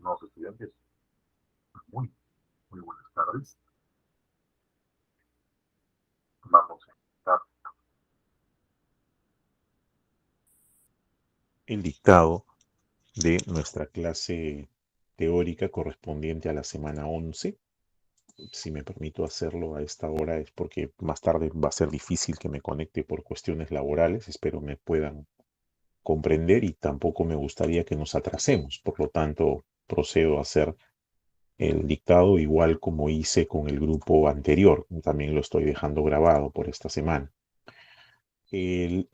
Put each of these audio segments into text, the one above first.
estimados estudiantes, muy, muy buenas tardes. Vamos a empezar el dictado de nuestra clase teórica correspondiente a la semana 11. Si me permito hacerlo a esta hora es porque más tarde va a ser difícil que me conecte por cuestiones laborales. Espero me puedan comprender y tampoco me gustaría que nos atrasemos. Por lo tanto, procedo a hacer el dictado igual como hice con el grupo anterior. También lo estoy dejando grabado por esta semana. El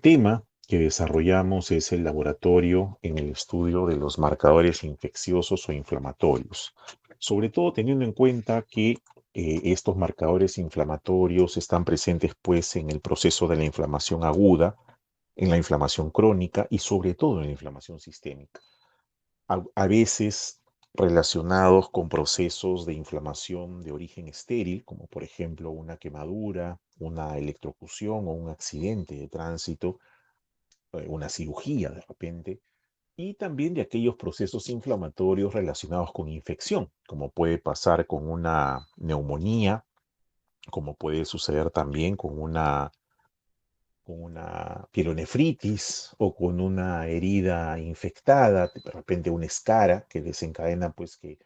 tema que desarrollamos es el laboratorio en el estudio de los marcadores infecciosos o inflamatorios, sobre todo teniendo en cuenta que estos marcadores inflamatorios están presentes pues en el proceso de la inflamación aguda, en la inflamación crónica y sobre todo en la inflamación sistémica. A veces relacionados con procesos de inflamación de origen estéril, como por ejemplo una quemadura, una electrocución o un accidente de tránsito, una cirugía de repente, y también de aquellos procesos inflamatorios relacionados con infección, como puede pasar con una neumonía, como puede suceder también con una pielonefritis o con una herida infectada, de repente una escara que desencadena pues que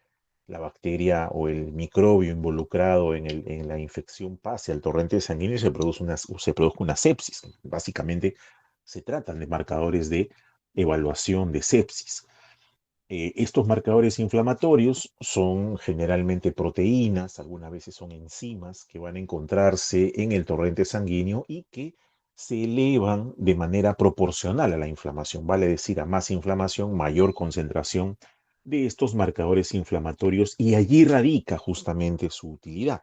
la bacteria o el microbio involucrado en la infección pase al torrente sanguíneo y se produzca una sepsis. Básicamente se tratan de marcadores de evaluación de sepsis. Estos marcadores inflamatorios son generalmente proteínas, algunas veces son enzimas que van a encontrarse en el torrente sanguíneo y que se elevan de manera proporcional a la inflamación, vale decir, a más inflamación, mayor concentración de estos marcadores inflamatorios y allí radica justamente su utilidad.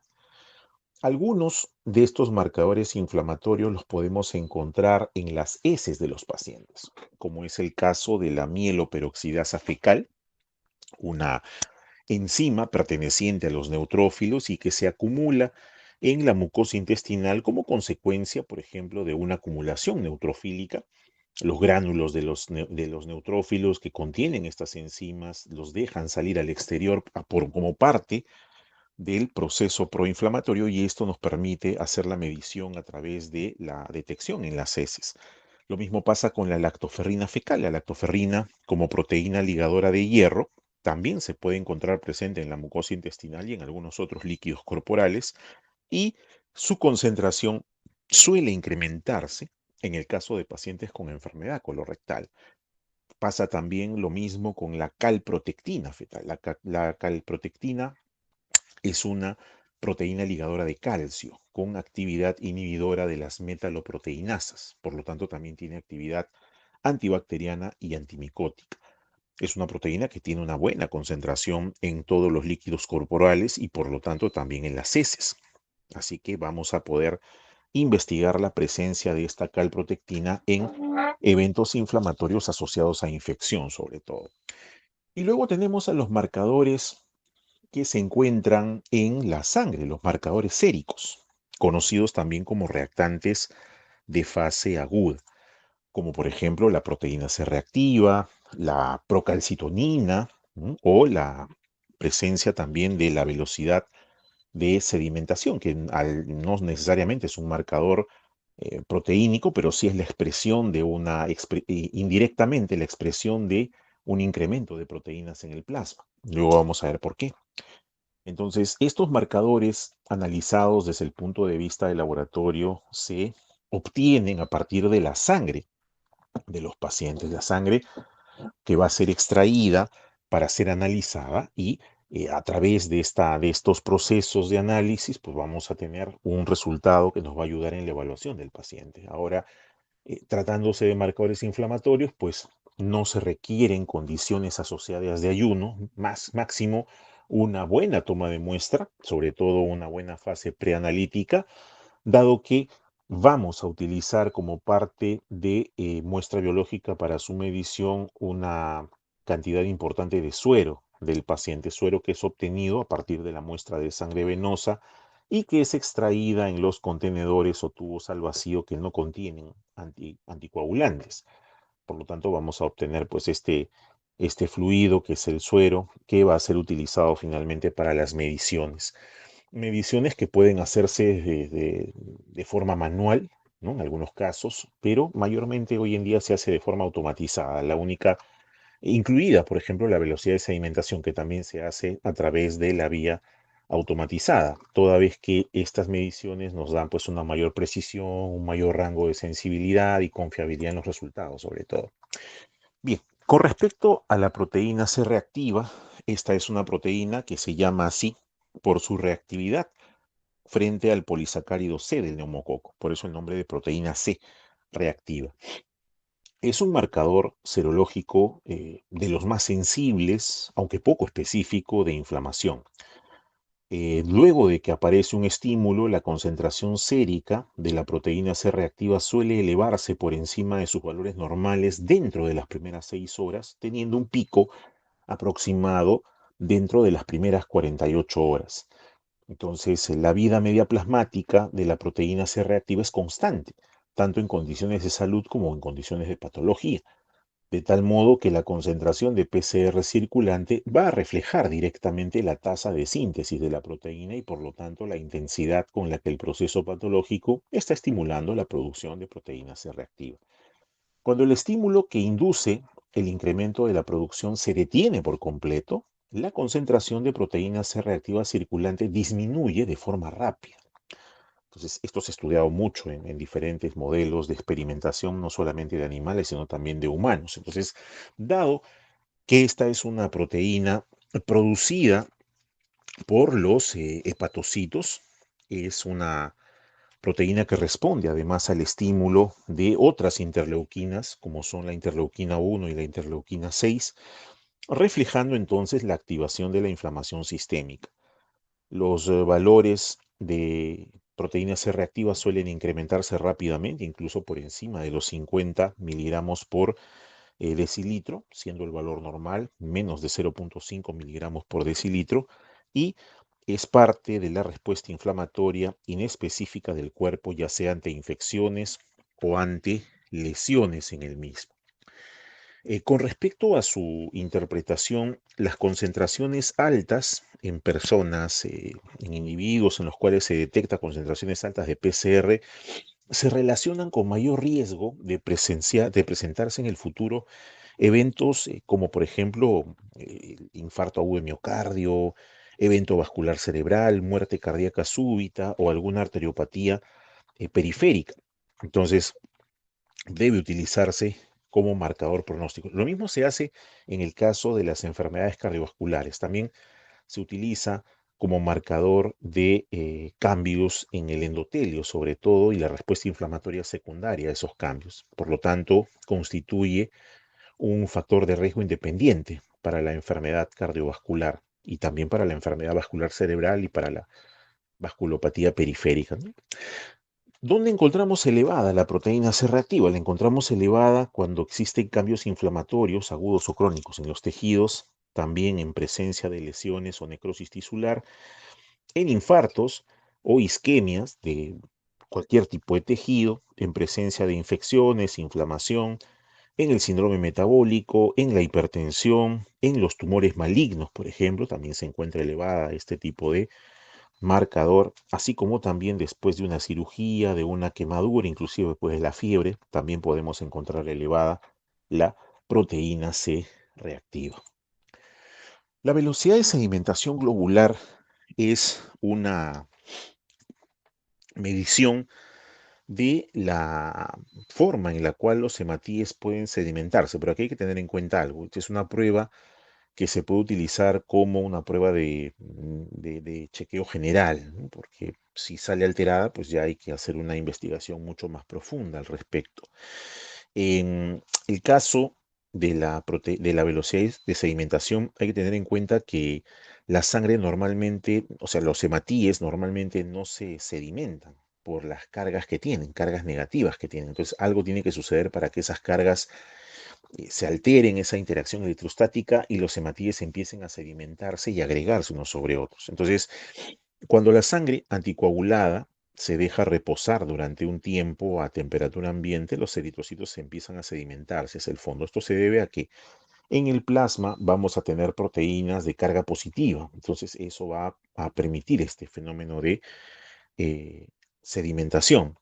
Algunos de estos marcadores inflamatorios los podemos encontrar en las heces de los pacientes, como es el caso de la mieloperoxidasa fecal, una enzima perteneciente a los neutrófilos y que se acumula en la mucosa intestinal como consecuencia, por ejemplo, de una acumulación neutrofílica. Los gránulos de los neutrófilos que contienen estas enzimas los dejan salir al exterior como parte del proceso proinflamatorio y esto nos permite hacer la medición a través de la detección en las heces. Lo mismo pasa con la lactoferrina fecal. La lactoferrina, como proteína ligadora de hierro, también se puede encontrar presente en la mucosa intestinal y en algunos otros líquidos corporales y su concentración suele incrementarse en el caso de pacientes con enfermedad colorectal. Pasa también lo mismo con la calprotectina fetal. La calprotectina es una proteína ligadora de calcio con actividad inhibidora de las metaloproteinasas. Por lo tanto, también tiene actividad antibacteriana y antimicótica. Es una proteína que tiene una buena concentración en todos los líquidos corporales y por lo tanto también en las heces. Así que vamos a poder investigar la presencia de esta calprotectina en eventos inflamatorios asociados a infección sobre todo. Y luego tenemos a los marcadores que se encuentran en la sangre, los marcadores séricos, conocidos también como reactantes de fase aguda, como por ejemplo la proteína C reactiva, la procalcitonina, o la presencia también de la velocidad de sedimentación, que no necesariamente es un marcador proteínico, pero sí es la expresión de indirectamente la expresión de un incremento de proteínas en el plasma. Luego vamos a ver por qué. Entonces, estos marcadores analizados desde el punto de vista del laboratorio se obtienen a partir de la sangre de los pacientes, la sangre que va a ser extraída para ser analizada y a través de estos procesos de análisis, pues vamos a tener un resultado que nos va a ayudar en la evaluación del paciente. Ahora, tratándose de marcadores inflamatorios, pues no se requieren condiciones asociadas de ayuno, máximo una buena toma de muestra, sobre todo una buena fase preanalítica, dado que vamos a utilizar como parte de muestra biológica para su medición una cantidad importante de suero del paciente, suero que es obtenido a partir de la muestra de sangre venosa y que es extraída en los contenedores o tubos al vacío que no contienen anticoagulantes. Por lo tanto, vamos a obtener pues este fluido que es el suero, que va a ser utilizado finalmente para las mediciones. Mediciones que pueden hacerse de forma manual, ¿no? En algunos casos, pero mayormente hoy en día se hace de forma automatizada. La única, incluida, por ejemplo, la velocidad de sedimentación, que también se hace a través de la vía automatizada, toda vez que estas mediciones nos dan pues una mayor precisión, un mayor rango de sensibilidad y confiabilidad en los resultados, sobre todo. Bien, con respecto a la proteína C reactiva, esta es una proteína que se llama así por su reactividad frente al polisacárido C del neumococo, por eso el nombre de proteína C reactiva. Es un marcador serológico de los más sensibles, aunque poco específico, de inflamación. Luego de que aparece un estímulo, la concentración sérica de la proteína C reactiva suele elevarse por encima de sus valores normales dentro de las primeras 6 horas, teniendo un pico aproximado dentro de las primeras 48 horas. Entonces, la vida media plasmática de la proteína C reactiva es constante, tanto en condiciones de salud como en condiciones de patología, de tal modo que la concentración de PCR circulante va a reflejar directamente la tasa de síntesis de la proteína y por lo tanto la intensidad con la que el proceso patológico está estimulando la producción de proteína C reactiva. Cuando el estímulo que induce el incremento de la producción se detiene por completo, la concentración de proteína C reactiva circulante disminuye de forma rápida. Entonces, esto se ha estudiado mucho en diferentes modelos de experimentación, no solamente de animales, sino también de humanos. Entonces, dado que esta es una proteína producida por los hepatocitos, es una proteína que responde además al estímulo de otras interleuquinas, como son la interleuquina 1 y la interleuquina 6, reflejando entonces la activación de la inflamación sistémica. Los valores de proteína C reactiva suelen incrementarse rápidamente, incluso por encima de los 50 miligramos por decilitro, siendo el valor normal menos de 0,5 miligramos por decilitro, y es parte de la respuesta inflamatoria inespecífica del cuerpo, ya sea ante infecciones o ante lesiones en el mismo. Con respecto a su interpretación, las concentraciones altas en personas, en individuos en los cuales se detecta concentraciones altas de PCR, se relacionan con mayor riesgo de presentarse en el futuro eventos como por ejemplo infarto agudo de miocardio, evento vascular cerebral, muerte cardíaca súbita o alguna arteriopatía periférica. Entonces, debe utilizarse como marcador pronóstico. Lo mismo se hace en el caso de las enfermedades cardiovasculares. También se utiliza como marcador de cambios en el endotelio, sobre todo, y la respuesta inflamatoria secundaria a esos cambios. Por lo tanto, constituye un factor de riesgo independiente para la enfermedad cardiovascular y también para la enfermedad vascular cerebral y para la vasculopatía periférica, ¿no? ¿Dónde encontramos elevada la proteína C reactiva? La encontramos elevada cuando existen cambios inflamatorios agudos o crónicos en los tejidos, también en presencia de lesiones o necrosis tisular, en infartos o isquemias de cualquier tipo de tejido, en presencia de infecciones, inflamación, en el síndrome metabólico, en la hipertensión, en los tumores malignos, por ejemplo, también se encuentra elevada este tipo de marcador, así como también después de una cirugía, de una quemadura, inclusive después de la fiebre, también podemos encontrar elevada la proteína C reactiva. La velocidad de sedimentación globular es una medición de la forma en la cual los hematíes pueden sedimentarse, pero aquí hay que tener en cuenta algo. Esta es una prueba que se puede utilizar como una prueba de chequeo general, ¿no? Porque si sale alterada, pues ya hay que hacer una investigación mucho más profunda al respecto. En el caso de la velocidad de sedimentación, hay que tener en cuenta que la sangre normalmente, o sea, los hematíes normalmente no se sedimentan por las cargas que tienen, cargas negativas que tienen. Entonces, algo tiene que suceder para que esas cargas se alteren, esa interacción electrostática y los hematíes empiecen a sedimentarse y agregarse unos sobre otros. Entonces, cuando la sangre anticoagulada se deja reposar durante un tiempo a temperatura ambiente, los eritrocitos se empiezan a sedimentarse hacia el fondo. Esto se debe a que En el plasma vamos a tener proteínas de carga positiva, entonces eso va a permitir este fenómeno de eh, sedimentación.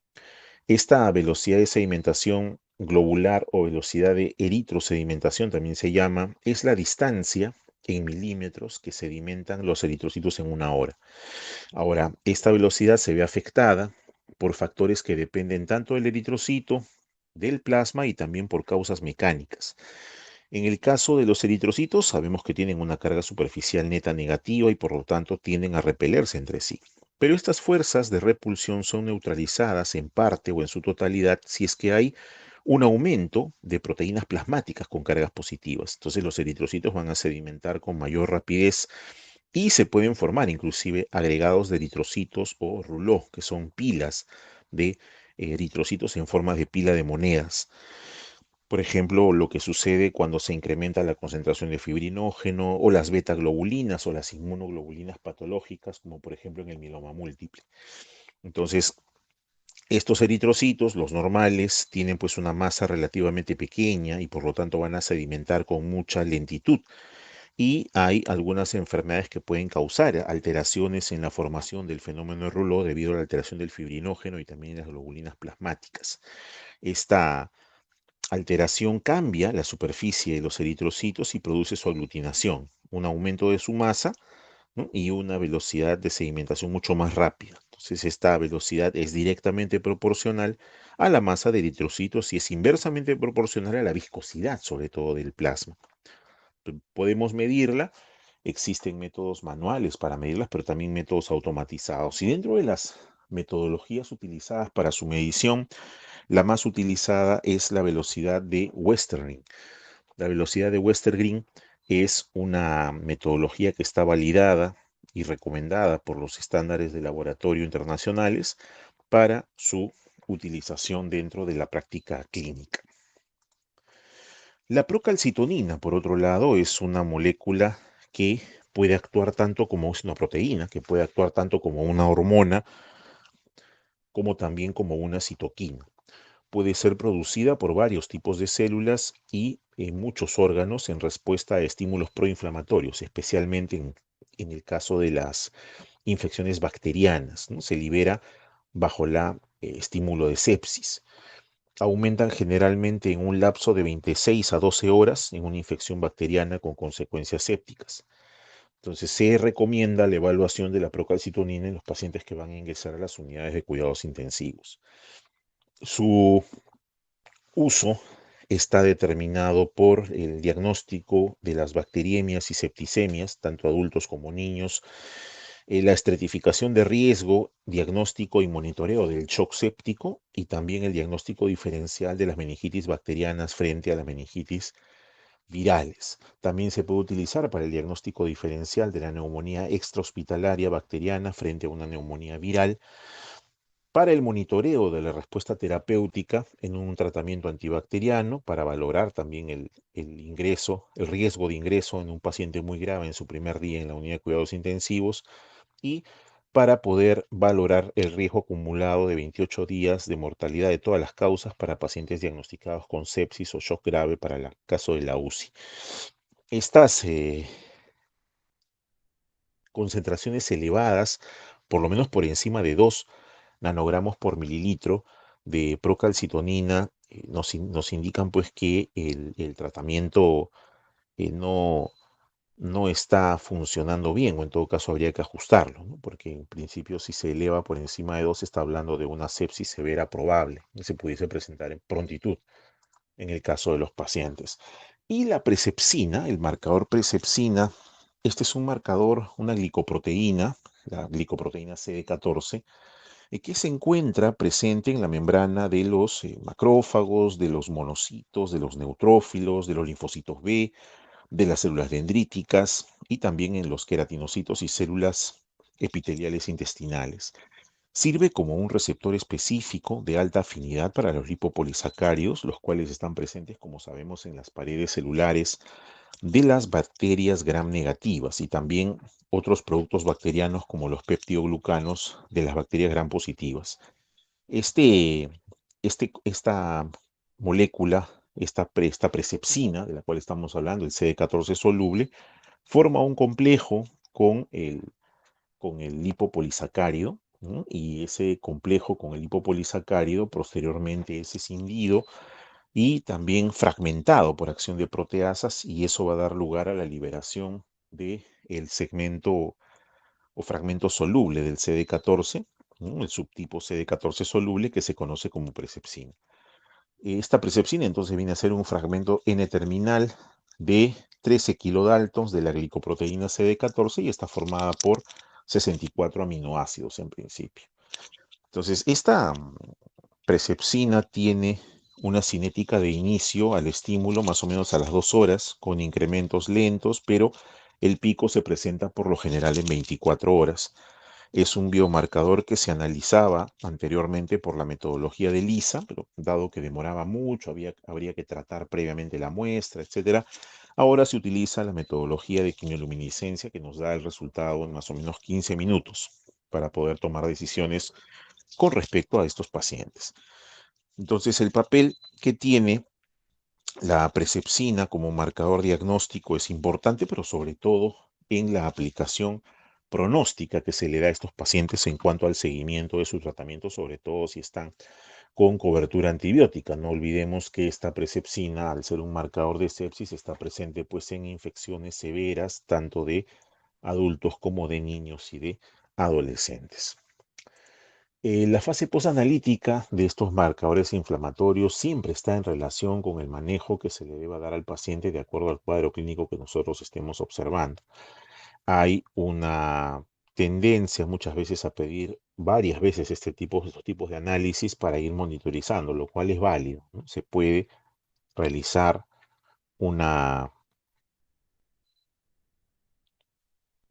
Esta velocidad de sedimentación globular o velocidad de eritrosedimentación también se llama, es la distancia en milímetros que sedimentan los eritrocitos en una hora. Ahora, esta velocidad se ve afectada por factores que dependen tanto del eritrocito, del plasma y también por causas mecánicas. En el caso de los eritrocitos, sabemos que tienen una carga superficial neta negativa y por lo tanto tienden a repelerse entre sí. Pero estas fuerzas de repulsión son neutralizadas en parte o en su totalidad si es que hay un aumento de proteínas plasmáticas con cargas positivas. Entonces los eritrocitos van a sedimentar con mayor rapidez y se pueden formar inclusive agregados de eritrocitos o rouleaux, que son pilas de eritrocitos en forma de pila de monedas. Por ejemplo, lo que sucede cuando se incrementa la concentración de fibrinógeno o las beta-globulinas o las inmunoglobulinas patológicas, como por ejemplo en el mieloma múltiple. Entonces, estos eritrocitos, los normales, tienen pues una masa relativamente pequeña y por lo tanto van a sedimentar con mucha lentitud. Y hay algunas enfermedades que pueden causar alteraciones en la formación del fenómeno de Rouleau debido a la alteración del fibrinógeno y también las globulinas plasmáticas. Esta alteración cambia la superficie de los eritrocitos y produce su aglutinación, un aumento de su masa, ¿no? Y una velocidad de sedimentación mucho más rápida. Entonces, esta velocidad es directamente proporcional a la masa de eritrocitos y es inversamente proporcional a la viscosidad, sobre todo del plasma. Podemos medirla, existen métodos manuales para medirlas, pero también métodos automatizados. Y dentro de las metodologías utilizadas para su medición, la más utilizada es la velocidad de Westergren. La velocidad de Westergren es una metodología que está validada y recomendada por los estándares de laboratorio internacionales para su utilización dentro de la práctica clínica. La procalcitonina, por otro lado, es una molécula que puede actuar tanto como es una proteína, que puede actuar tanto como una hormona, como también como una citoquina. Puede ser producida por varios tipos de células y en muchos órganos en respuesta a estímulos proinflamatorios, especialmente en el caso de las infecciones bacterianas, ¿no? Se libera bajo la estímulo de sepsis. Aumentan generalmente en un lapso de 26 a 12 horas en una infección bacteriana con consecuencias sépticas. Entonces, se recomienda la evaluación de la procalcitonina en los pacientes que van a ingresar a las unidades de cuidados intensivos. Su uso está determinado por el diagnóstico de las bacteriemias y septicemias, tanto adultos como niños, la estratificación de riesgo, diagnóstico y monitoreo del shock séptico y también el diagnóstico diferencial de las meningitis bacterianas frente a las meningitis virales. También se puede utilizar para el diagnóstico diferencial de la neumonía extrahospitalaria bacteriana frente a una neumonía viral, para el monitoreo de la respuesta terapéutica en un tratamiento antibacteriano, para valorar también el riesgo de ingreso en un paciente muy grave en su primer día en la unidad de cuidados intensivos y para poder valorar el riesgo acumulado de 28 días de mortalidad de todas las causas para pacientes diagnosticados con sepsis o shock grave para el caso de la UCI. Estas concentraciones elevadas, por lo menos por encima de 2 nanogramos por mililitro de procalcitonina, nos indican pues que el tratamiento no, no está funcionando bien, o en todo caso habría que ajustarlo, ¿no? Porque en principio si se eleva por encima de 2 se está hablando de una sepsis severa probable, que se pudiese presentar en prontitud en el caso de los pacientes. Y la presepsina, el marcador presepsina, este es un marcador, una glicoproteína, la glicoproteína CD14, que se encuentra presente en la membrana de los macrófagos, de los monocitos, de los neutrófilos, de los linfocitos B, de las células dendríticas y también en los queratinocitos y células epiteliales intestinales. Sirve como un receptor específico de alta afinidad para los lipopolisacáridos, los cuales están presentes, como sabemos, en las paredes celulares de las bacterias gram negativas y también otros productos bacterianos como los peptidoglucanos de las bacterias gram positivas. Esta molécula esta presepsina de la cual estamos hablando, el CD14 soluble, forma un complejo con el lipopolisacárido, ¿no? Y ese complejo con el lipopolisacárido posteriormente es escindido y también fragmentado por acción de proteasas, y eso va a dar lugar a la liberación del segmento o fragmento soluble del CD14, ¿no? El subtipo CD14 soluble que se conoce como presepsina. Esta presepsina entonces viene a ser un fragmento N-terminal de 13 kilodaltons de la glicoproteína CD14 y está formada por 64 aminoácidos en principio. Entonces, esta presepsina tiene una cinética de inicio al estímulo más o menos a las 2 horas, con incrementos lentos, pero el pico se presenta por lo general en 24 horas. Es un biomarcador que se analizaba anteriormente por la metodología de ELISA, pero dado que demoraba mucho, habría que tratar previamente la muestra, etcétera. Ahora se utiliza la metodología de quimioluminiscencia que nos da el resultado en más o menos 15 minutos para poder tomar decisiones con respecto a estos pacientes. Entonces, el papel que tiene la presepsina como marcador diagnóstico es importante, pero sobre todo en la aplicación pronóstica que se le da a estos pacientes en cuanto al seguimiento de su tratamiento, sobre todo si están con cobertura antibiótica. No olvidemos que esta presepsina, al ser un marcador de sepsis, está presente pues en infecciones severas, tanto de adultos como de niños y de adolescentes. La fase posanalítica de estos marcadores inflamatorios siempre está en relación con el manejo que se le deba dar al paciente de acuerdo al cuadro clínico que nosotros estemos observando. Hay una tendencia muchas veces a pedir varias veces estos tipos de análisis para ir monitorizando, lo cual es válido, ¿no? Se puede realizar una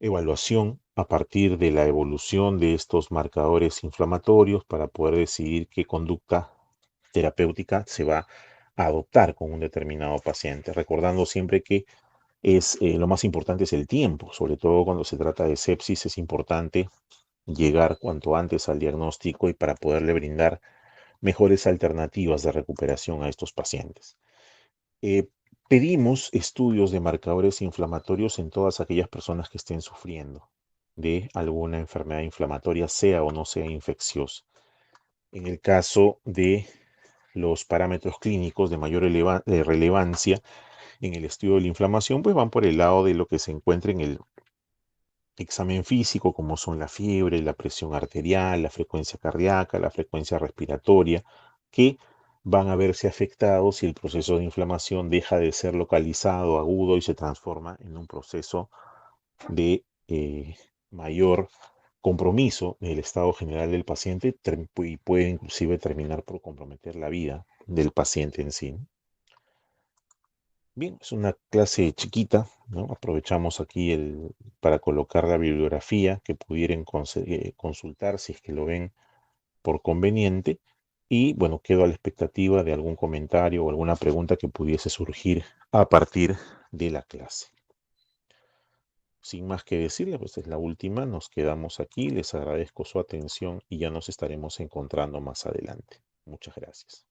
evaluación a partir de la evolución de estos marcadores inflamatorios para poder decidir qué conducta terapéutica se va a adoptar con un determinado paciente, recordando siempre que lo más importante es el tiempo, sobre todo cuando se trata de sepsis, es importante llegar cuanto antes al diagnóstico y para poderle brindar mejores alternativas de recuperación a estos pacientes. Eh, Pedimos estudios de marcadores inflamatorios en todas aquellas personas que estén sufriendo de alguna enfermedad inflamatoria, sea o no sea infecciosa. En el caso de los parámetros clínicos de mayor relevancia en el estudio de la inflamación, pues van por el lado de lo que se encuentra en el examen físico, como son la fiebre, la presión arterial, la frecuencia cardíaca, la frecuencia respiratoria, que van a verse afectados si el proceso de inflamación deja de ser localizado, agudo y se transforma en un proceso de mayor compromiso del estado general del paciente y puede inclusive terminar por comprometer la vida del paciente en sí. Bien, es una clase chiquita, ¿no? Aprovechamos aquí para colocar la bibliografía que pudieran consultar si es que lo ven por conveniente. Y bueno, quedo a la expectativa de algún comentario o alguna pregunta que pudiese surgir a partir de la clase. Sin más que decirles, pues es la última, nos quedamos aquí, les agradezco su atención y ya nos estaremos encontrando más adelante. Muchas gracias.